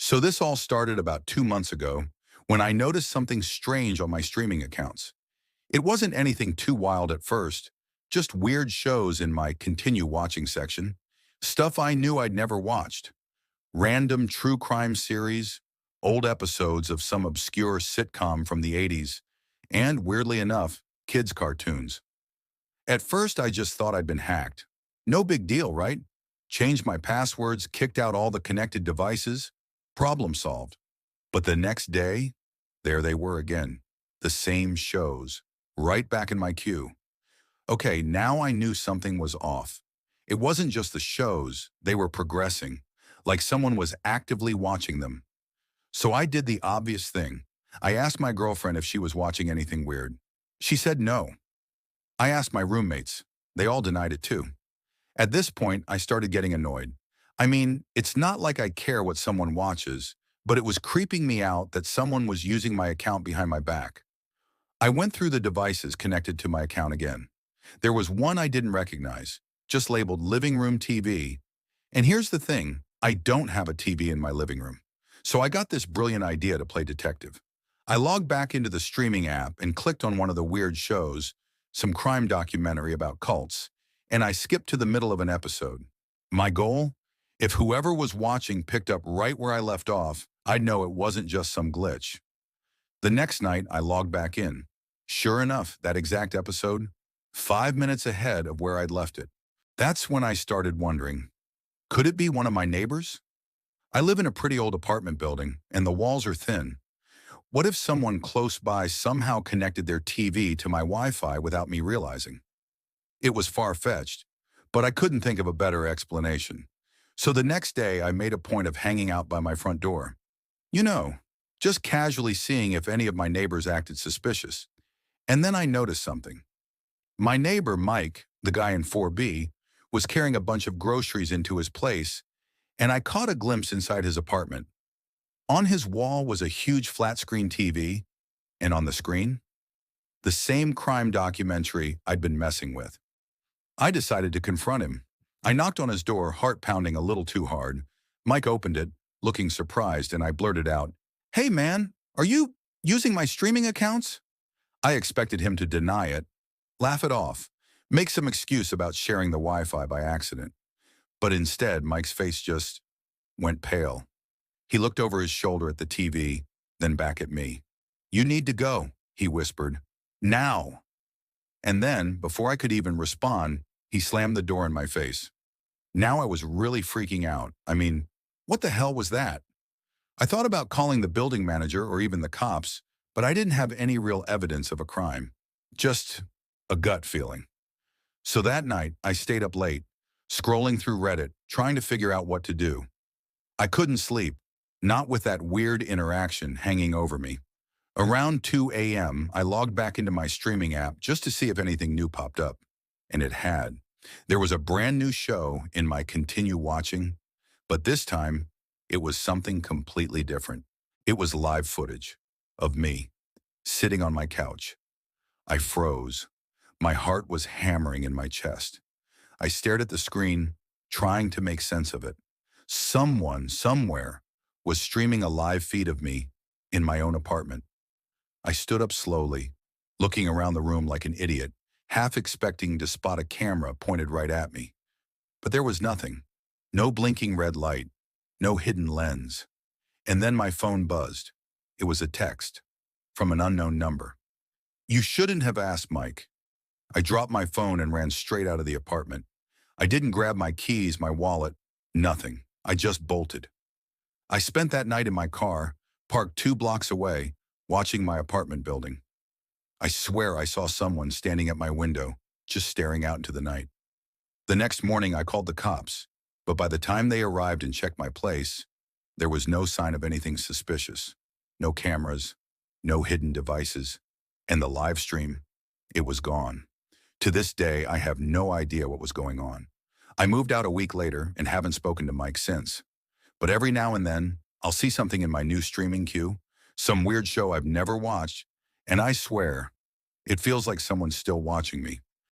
So this all started about 2 months ago when I noticed something strange on my streaming accounts. It wasn't anything too wild at first, just weird shows in my continue watching section, stuff I knew I'd never watched, random true crime series, old episodes of some obscure sitcom from the 80s, and weirdly enough, kids' cartoons. At first, I just thought I'd been hacked. No big deal, right? Changed my passwords, kicked out all the connected devices, problem solved. But the next day, there they were again. The same shows, right back in my queue. Okay, now I knew something was off. It wasn't just the shows, they were progressing, like someone was actively watching them. So I did the obvious thing. I asked my girlfriend if she was watching anything weird. She said no. I asked my roommates. They all denied it too. At this point, I started getting annoyed. I mean, it's not like I care what someone watches, but it was creeping me out that someone was using my account behind my back. I went through the devices connected to my account again. There was one I didn't recognize, just labeled living room TV. And here's the thing, I don't have a TV in my living room. So I got this brilliant idea to play detective. I logged back into the streaming app and clicked on one of the weird shows, some crime documentary about cults, and I skipped to the middle of an episode. My goal? If whoever was watching picked up right where I left off, I'd know it wasn't just some glitch. The next night, I logged back in. Sure enough, that exact episode, 5 minutes ahead of where I'd left it. That's when I started wondering, could it be one of my neighbors? I live in a pretty old apartment building, and the walls are thin. What if someone close by somehow connected their TV to my Wi-Fi without me realizing? It was far-fetched, but I couldn't think of a better explanation. So the next day, I made a point of hanging out by my front door. You know, just casually seeing if any of my neighbors acted suspicious. And then I noticed something. My neighbor, Mike, the guy in 4B, was carrying a bunch of groceries into his place, and I caught a glimpse inside his apartment. On his wall was a huge flat-screen TV, and on the screen, the same crime documentary I'd been messing with. I decided to confront him. I knocked on his door, heart pounding a little too hard. Mike opened it, looking surprised, and I blurted out, "Hey man, are you using my streaming accounts?" I expected him to deny it, laugh it off, make some excuse about sharing the Wi-Fi by accident. But instead, Mike's face just went pale. He looked over his shoulder at the TV, then back at me. "You need to go," he whispered. "Now." And then, before I could even respond, he slammed the door in my face. Now I was really freaking out. I mean, what the hell was that? I thought about calling the building manager or even the cops, but I didn't have any real evidence of a crime. Just a gut feeling. So that night, I stayed up late, scrolling through Reddit, trying to figure out what to do. I couldn't sleep, not with that weird interaction hanging over me. Around 2 a.m., I logged back into my streaming app just to see if anything new popped up. And it had. There was a brand new show in my continue watching, but this time, it was something completely different. It was live footage of me, sitting on my couch. I froze. My heart was hammering in my chest. I stared at the screen, trying to make sense of it. Someone, somewhere, was streaming a live feed of me in my own apartment. I stood up slowly, looking around the room like an idiot, half expecting to spot a camera pointed right at me. But there was nothing. No blinking red light, no hidden lens. And then my phone buzzed. It was a text from an unknown number. "You shouldn't have asked, Mike." I dropped my phone and ran straight out of the apartment. I didn't grab my keys, my wallet, nothing. I just bolted. I spent that night in my car, parked 2 blocks away, watching my apartment building. I swear I saw someone standing at my window, just staring out into the night. The next morning I called the cops, but by the time they arrived and checked my place, there was no sign of anything suspicious. No cameras, no hidden devices, and the live stream, it was gone. To this day, I have no idea what was going on. I moved out a week later and haven't spoken to Mike since. But every now and then, I'll see something in my new streaming queue, some weird show I've never watched, and I swear, it feels like someone's still watching me.